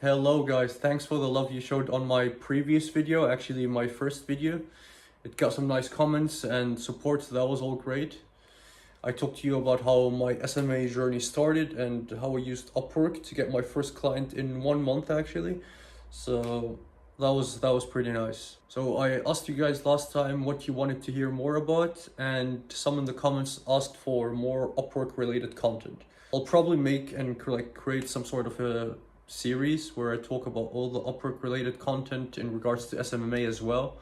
Hello guys, thanks for the love you showed on my previous video, actually my first video. It got some nice comments and support, so that was all great. I talked to you about how my SMMA journey started and how I used Upwork to get my first client in 1 month actually. So that was pretty nice. So I asked you guys last time what you wanted to hear more about, and some in the comments asked for more Upwork related content. I'll probably make and create some sort of a series where I talk about all the Upwork related content in regards to SMMA as well.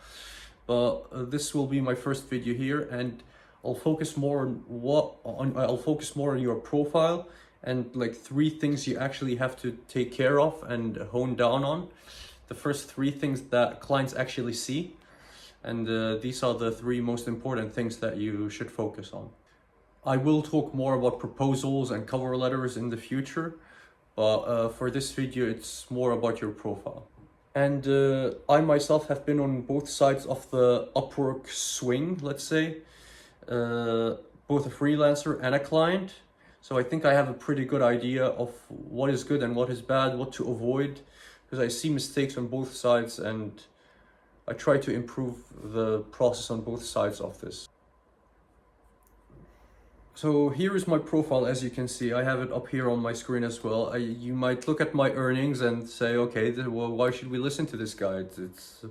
But this will be my first video here, and I'll focus more on your profile and like 3 things you actually have to take care of and hone down on. The first 3 things that clients actually see, and these are the 3 most important things that you should focus on. I will talk more about proposals and cover letters in the future, but for this video it's more about your profile. And I myself have been on both sides of the Upwork swing, let's say, both a freelancer and a client. So I think I have a pretty good idea of what is good and what is bad, what to avoid, because I see mistakes on both sides and I try to improve the process on both sides of this. So here is my profile. As you can see, I have it up here on my screen as well. You might look at my earnings and say, okay, well, why should we listen to this guy? It's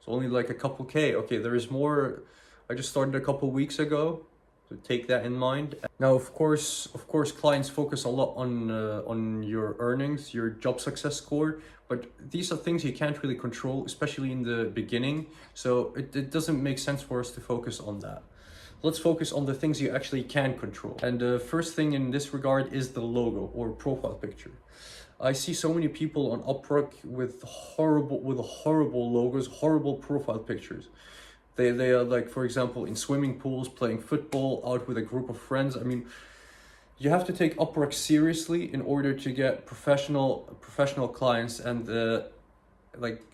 only like a couple K. Okay, there is more. I just started a couple weeks ago, so take that in mind. Now, of course, clients focus a lot on your earnings, your job success score, but these are things you can't really control, especially in the beginning. So it doesn't make sense for us to focus on that. Let's focus on the things you actually can control. And the first thing in this regard is the logo or profile picture. I see so many people on Upwork with horrible logos, horrible profile pictures. They are like, for example, in swimming pools, playing football, out with a group of friends. I mean, you have to take Upwork seriously in order to get professional clients and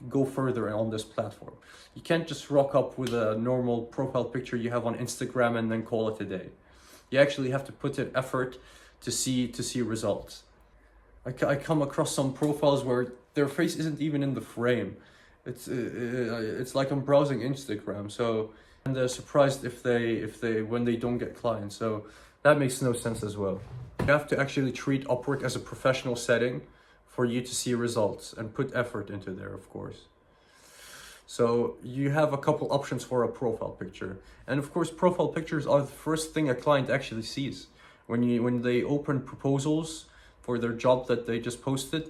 go further on this platform. You can't just rock up with a normal profile picture you have on Instagram and then call it a day. You actually have to put in effort to see results. I come across some profiles where their face isn't even in the frame. It's like I'm browsing Instagram. So, and they're surprised if they when they don't get clients. So that makes no sense as well. You have to actually treat Upwork as a professional setting for you to see results and put effort into there, of course. So you have a couple options for a profile picture. And of course, profile pictures are the first thing a client actually sees. When they open proposals for their job that they just posted,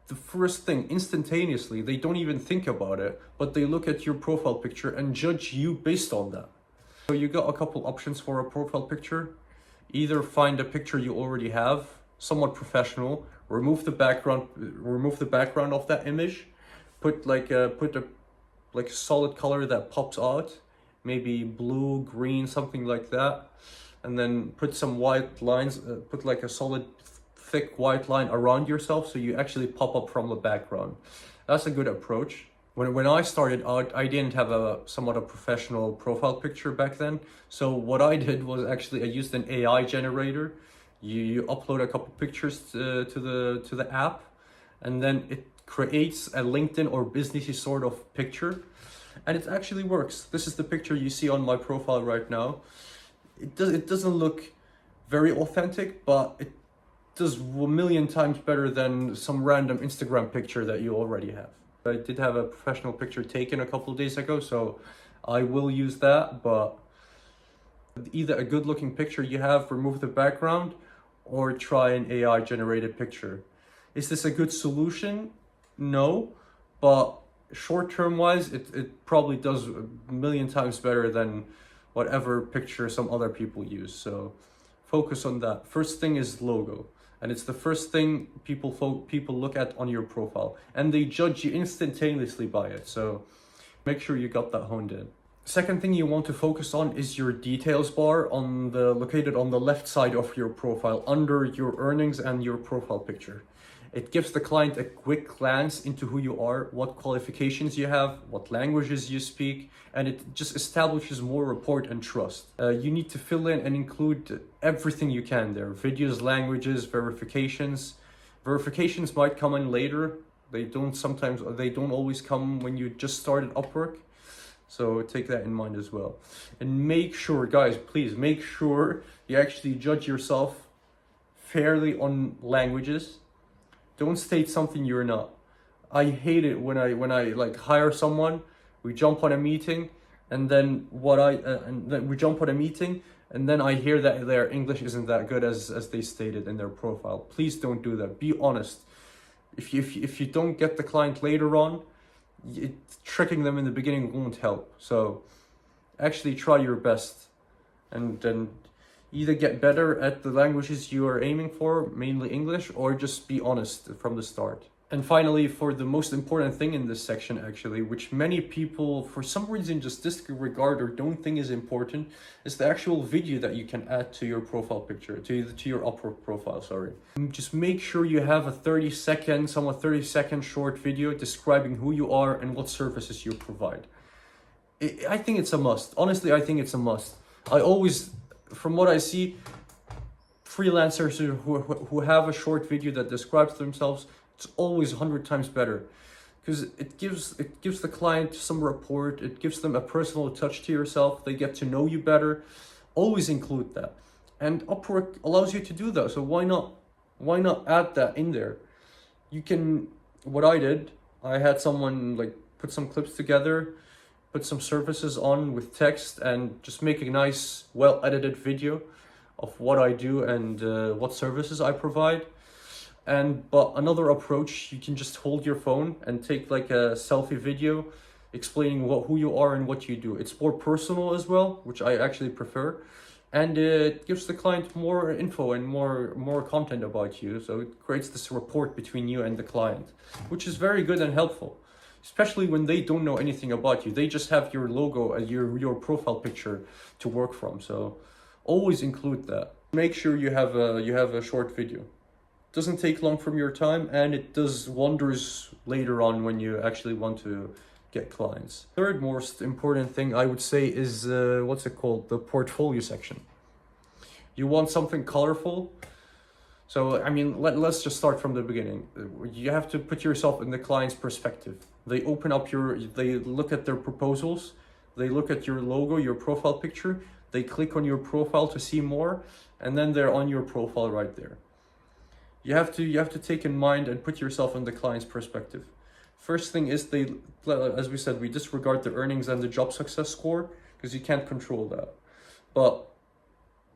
the first thing, instantaneously, they don't even think about it, but they look at your profile picture and judge you based on that. So you got a couple options for a profile picture. Either find a picture you already have, somewhat professional, remove the background of that image, put a solid color that pops out, maybe blue, green, something like that, and then put some white lines, put like a solid thick white line around yourself so you actually pop up from the background. That's a good approach. When I started out, I didn't have a professional profile picture back then. So what I did was actually I used an AI generator. You upload a couple pictures to the app, and then it creates a LinkedIn or businessy sort of picture, and it actually works. This is the picture you see on my profile right now. It doesn't look very authentic, but it does a million times better than some random Instagram picture that you already have. I did have a professional picture taken a couple of days ago, so I will use that, but either a good looking picture you have, remove the background, or try an AI generated picture. Is this a good solution? No, but short-term wise, it probably does a million times better than whatever picture some other people use. So focus on that. First thing is logo, and it's the first thing people look at on your profile, and they judge you instantaneously by it. So make sure you got that honed in. Second thing you want to focus on is your details bar located on the left side of your profile under your earnings and your profile picture. It gives the client a quick glance into who you are, what qualifications you have, what languages you speak, and it just establishes more rapport and trust. You need to fill in and include everything you can there: videos, languages, verifications. Verifications might come in later, They don't always come when you just started Upwork. So take that in mind as well. And make sure, guys, please make sure you actually judge yourself fairly on languages. Don't state something you're not. I hate it when I like hire someone, we jump on a meeting, and then and then I hear that their English isn't that good as they stated in their profile. Please don't do that. Be honest. If you don't get the client later on, tricking them in the beginning won't help. So actually try your best, and then either get better at the languages you are aiming for, mainly English, or just be honest from the start. And finally, for the most important thing in this section, actually, which many people for some reason just disregard or don't think is important, is the actual video that you can add to your profile picture, to your Upwork profile, sorry. Just make sure you have a 30-second short video describing who you are and what services you provide. I think it's a must. Honestly, I think it's a must. I always, from what I see, freelancers who have a short video that describes themselves, it's always 100 times better, because it gives the client some rapport. It gives them a personal touch to yourself. They get to know you better. Always include that, and Upwork allows you to do that. So why not add that in there? You can. What I did, I had someone like put some clips together, put some services on with text, and just make a nice, well-edited video of what I do and what services I provide. But another approach, you can just hold your phone and take like a selfie video explaining who you are and what you do. It's more personal as well, which I actually prefer, and it gives the client more info and more content about you. So it creates this rapport between you and the client, which is very good and helpful, especially when they don't know anything about you. They just have your logo and your profile picture to work from. So always include that. Make sure you have a short video. Doesn't take long from your time, and it does wonders later on when you actually want to get clients. Third most important thing I would say is what's it called? The portfolio section. You want something colorful. So I mean, let's just start from the beginning. You have to put yourself in the client's perspective. They look at their proposals, they look at your logo, your profile picture, they click on your profile to see more, and then they're on your profile right there. You have to take in mind and put yourself in the client's perspective. First thing is as we said, we disregard the earnings and the job success score because you can't control that. But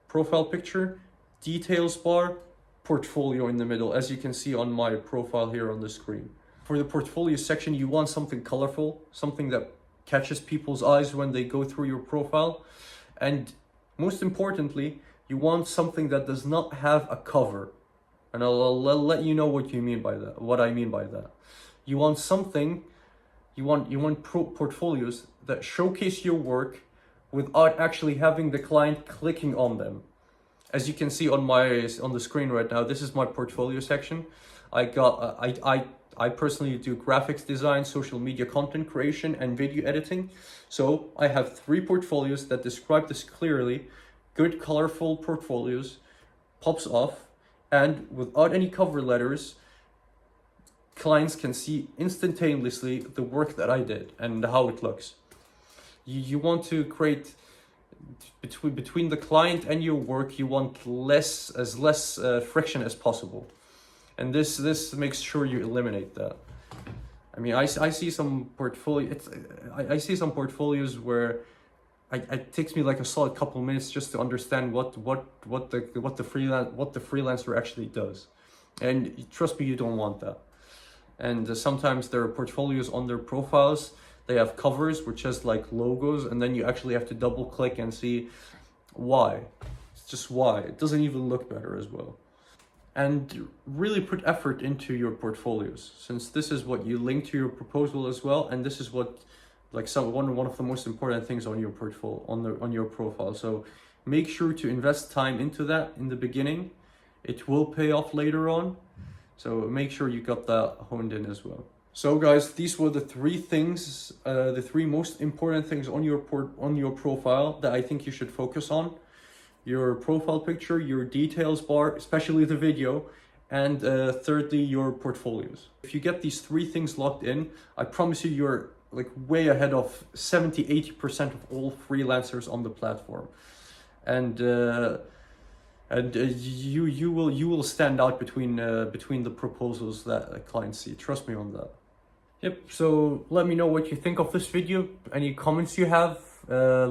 profile picture, details bar, portfolio in the middle, as you can see on my profile here on the screen. For the portfolio section, you want something colorful, something that catches people's eyes when they go through your profile. And most importantly, you want something that does not have a cover. And I'll let you know what I mean by that. You want portfolios that showcase your work without actually having the client clicking on them. As you can see on the screen right now, this is my portfolio section. I personally do graphics design, social media content creation, and video editing. So I have 3 portfolios that describe this clearly. Good, colorful portfolios, pops off. And without any cover letters, clients can see instantaneously the work that I did and how it looks. You want to create between the client and your work. You want less friction as possible, and this makes sure you eliminate that. I mean, I see some I see some portfolios where it takes me like a solid couple of minutes just to understand what the freelancer actually does, and trust me, you don't want that. And sometimes there are portfolios on their profiles. They have covers which has like logos, and then you actually have to double click and see why. It's just why. It doesn't even look better as well. And really put effort into your portfolios, since this is what you link to your proposal as well, and this is what one of the most important things on your portfolio, on your profile. So make sure to invest time into that in the beginning. It will pay off later on. So make sure you got that honed in as well. So guys, these were the 3 things, the 3 most important things on your profile that I think you should focus on. Your profile picture, your details bar, especially the video, and thirdly, your portfolios. If you get these three things locked in, I promise you, you're like way ahead of 70-80% of all freelancers on the platform. And you will stand out between the proposals that clients see. Trust me on that. Yep. So let me know what you think of this video. Any comments you have,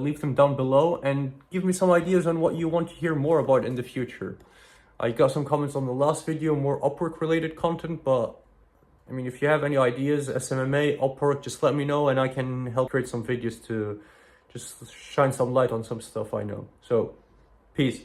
leave them down below, and give me some ideas on what you want to hear more about in the future. I got some comments on the last video, more Upwork related content, but I mean, if you have any ideas, SMMA, Upwork, just let me know and I can help create some videos to just shine some light on some stuff I know. So, peace.